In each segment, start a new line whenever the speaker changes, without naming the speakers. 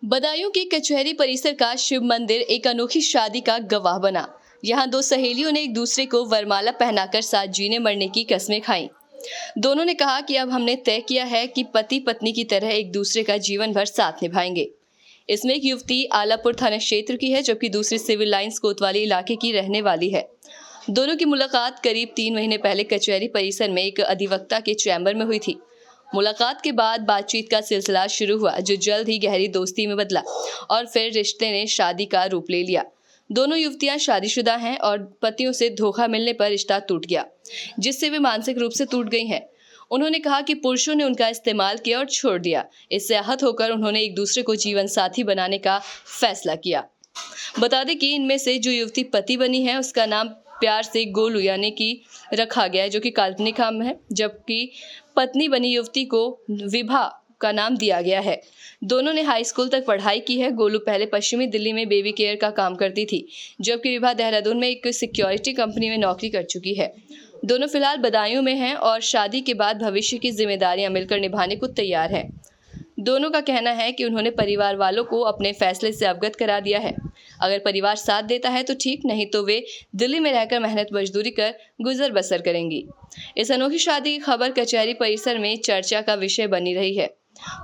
बदायूं के कचहरी परिसर का शिव मंदिर एक अनोखी शादी का गवाह बना। यहाँ दो सहेलियों ने एक दूसरे को वरमाला पहनाकर साथ जीने मरने की कस्में खाईं। दोनों ने कहा कि अब हमने तय किया है कि पति पत्नी की तरह एक दूसरे का जीवन भर साथ निभाएंगे। इसमें एक युवती आलापुर थाना क्षेत्र की है, जबकि दूसरी सिविल लाइंस कोतवाली इलाके की रहने वाली है। दोनों की मुलाकात करीब 3 महीने पहले कचहरी परिसर में एक अधिवक्ता के चैम्बर में हुई थी। मुलाकात के बाद बातचीत का सिलसिला शुरू हुआ, जो जल्द ही गहरी दोस्ती में बदला और फिर रिश्ते ने शादी का रूप ले लिया। दोनों युवतियां शादीशुदा हैं और पतियों से धोखा मिलने पर रिश्ता टूट गया, जिससे वे मानसिक रूप से टूट गई हैं। उन्होंने कहा कि पुरुषों ने उनका इस्तेमाल किया और छोड़ दिया। इससे आहत होकर उन्होंने एक दूसरे को जीवन साथी बनाने का फैसला किया। बता दें कि इनमें से जो युवती पति बनी है, उसका नाम प्यार से गोलू यानी कि रखा गया है, जो कि काल्पनिक नाम है, जबकि पत्नी बनी युवती को विभा का नाम दिया गया है। दोनों ने हाई स्कूल तक पढ़ाई की है। गोलू पहले पश्चिमी दिल्ली में बेबी केयर का काम करती थी, जबकि विभा देहरादून में एक सिक्योरिटी कंपनी में नौकरी कर चुकी है। दोनों फिलहाल बदायूं में हैं और शादी के बाद भविष्य की जिम्मेदारियां मिलकर निभाने को तैयार हैं। दोनों का कहना है कि उन्होंने परिवार वालों को अपने फैसले से अवगत करा दिया है। अगर परिवार साथ देता है तो ठीक, नहीं तो वे दिल्ली में रहकर मेहनत मजदूरी कर गुजर बसर करेंगी। इस अनोखी शादी की खबर कचहरी परिसर में चर्चा का विषय बनी रही है।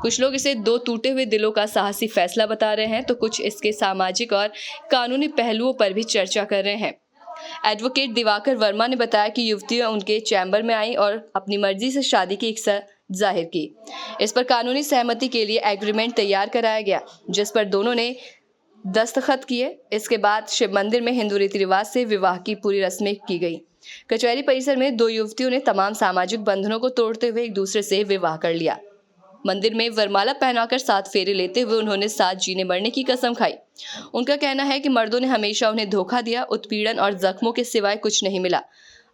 कुछ लोग इसे दो टूटे हुए दिलों का साहसी फैसला बता रहे हैं, तो कुछ इसके सामाजिक और कानूनी पहलुओं पर भी चर्चा कर रहे हैं। एडवोकेट दिवाकर वर्मा ने बताया कि युवतियां उनके चैम्बर में आई और अपनी मर्जी से शादी की इच्छा जाहिर की। इस पर कानूनी सहमति के लिए एग्रीमेंट तैयार कराया गया, जिस पर दोनों ने दस्तखत किए। इसके बाद शिव मंदिर में हिंदू रीति रिवाज से विवाह की पूरी रस्में की गई। कचहरी परिसर में दो युवतियों ने तमाम सामाजिक बंधनों को तोड़ते हुए एक दूसरे से विवाह कर लिया। मंदिर में वरमाला पहनाकर 7 फेरे लेते हुए उन्होंने साथ जीने मरने की कसम खाई। उनका कहना है कि मर्दों ने हमेशा उन्हें धोखा दिया, उत्पीड़न और जख्मों के सिवाय कुछ नहीं मिला।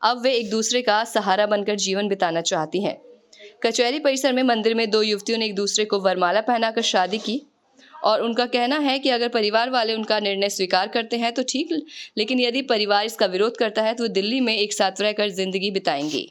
अब वे एक दूसरे का सहारा बनकर जीवन बिताना चाहती हैं। कचहरी परिसर में मंदिर में दो युवतियों ने एक दूसरे को वरमाला पहनाकर शादी की और उनका कहना है कि अगर परिवार वाले उनका निर्णय स्वीकार करते हैं तो ठीक, लेकिन यदि परिवार इसका विरोध करता है तो वो दिल्ली में एक साथ रहकर जिंदगी बिताएंगी।